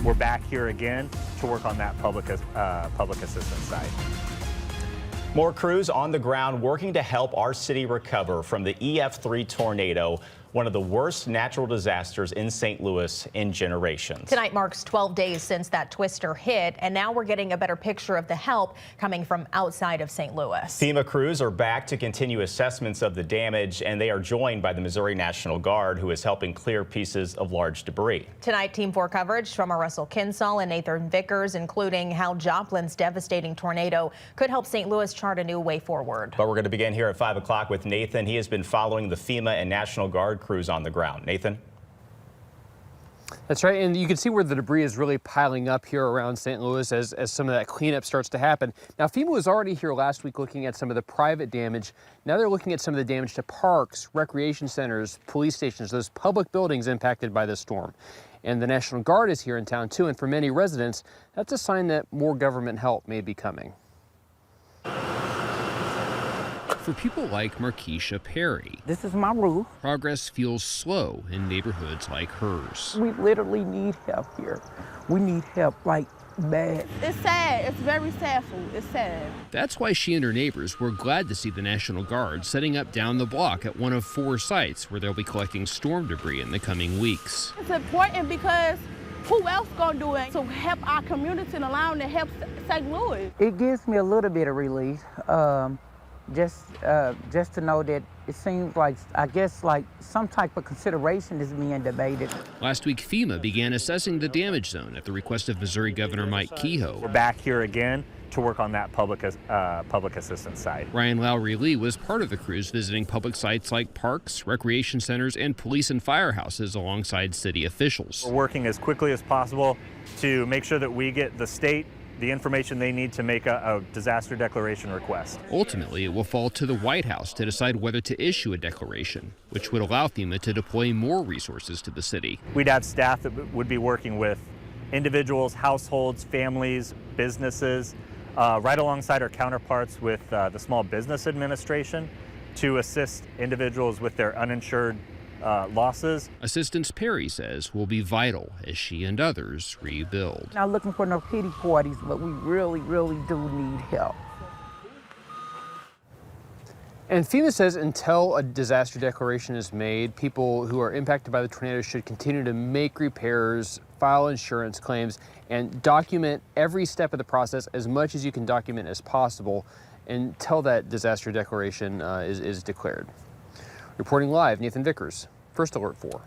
we're back here again to work on that public assistance side. More crews on the ground working to help our city recover from the EF3 tornado, one of the worst natural disasters in St. Louis in generations. Tonight marks 12 days since that twister hit, and now we're getting a better picture of the help coming from outside of St. Louis. FEMA crews are back to continue assessments of the damage, and they are joined by the Missouri National Guard, who is helping clear pieces of large debris. Tonight, Team 4 coverage from Russell Kinsall and Nathan Vickers, including how Joplin's devastating tornado could help St. Louis chart a new way forward. But we're going to begin here at 5 o'clock with Nathan. He has been following the FEMA and National Guard crews on the ground. Nathan? That's right, and you can see where the debris is really piling up here around St. Louis as some of that cleanup starts to happen. Now, FEMA was already here last week looking at some of the private damage. Now they're looking at some of the damage to parks, recreation centers, police stations, those public buildings impacted by this storm. And the National Guard is here in town too, and for many residents, that's a sign that more government help may be coming. For people like Markeisha Perry, this is my roof. Progress feels slow in neighborhoods like hers. We literally need help here. We need help like bad. It's sad. It's very sadful. It's sad. That's why she and her neighbors were glad to see the National Guard setting up down the block at one of 4 sites where they'll be collecting storm debris in the coming weeks. It's important because who else gonna do it to help our community and allow them to help St. Louis? It gives me a little bit of relief. Just to know that it seems like, I guess, like some type of consideration is being debated. Last week, FEMA began assessing the damage zone at the request of Missouri Governor Mike Kehoe. We're back here again to work on that public assistance side. Ryan Lowry Lee was part of the crews visiting public sites like parks, recreation centers, and police and firehouses alongside city officials. We're working as quickly as possible to make sure that we get the state the information they need to make a disaster declaration request. Ultimately, it will fall to the White House to decide whether to issue a declaration, which would allow FEMA to deploy more resources to the city. We'd have staff that would be working with individuals, households, families, businesses, right alongside our counterparts with the Small Business Administration to assist individuals with their uninsured losses. Assistance Perry says will be vital as she and others rebuild. Not looking for no pity parties, but we really, really do need help. And FEMA says until a disaster declaration is made, people who are impacted by the tornado should continue to make repairs, file insurance claims, and document every step of the process as much as you can document as possible until that disaster declaration is declared. Reporting live, Nathan Vickers, First Alert 4.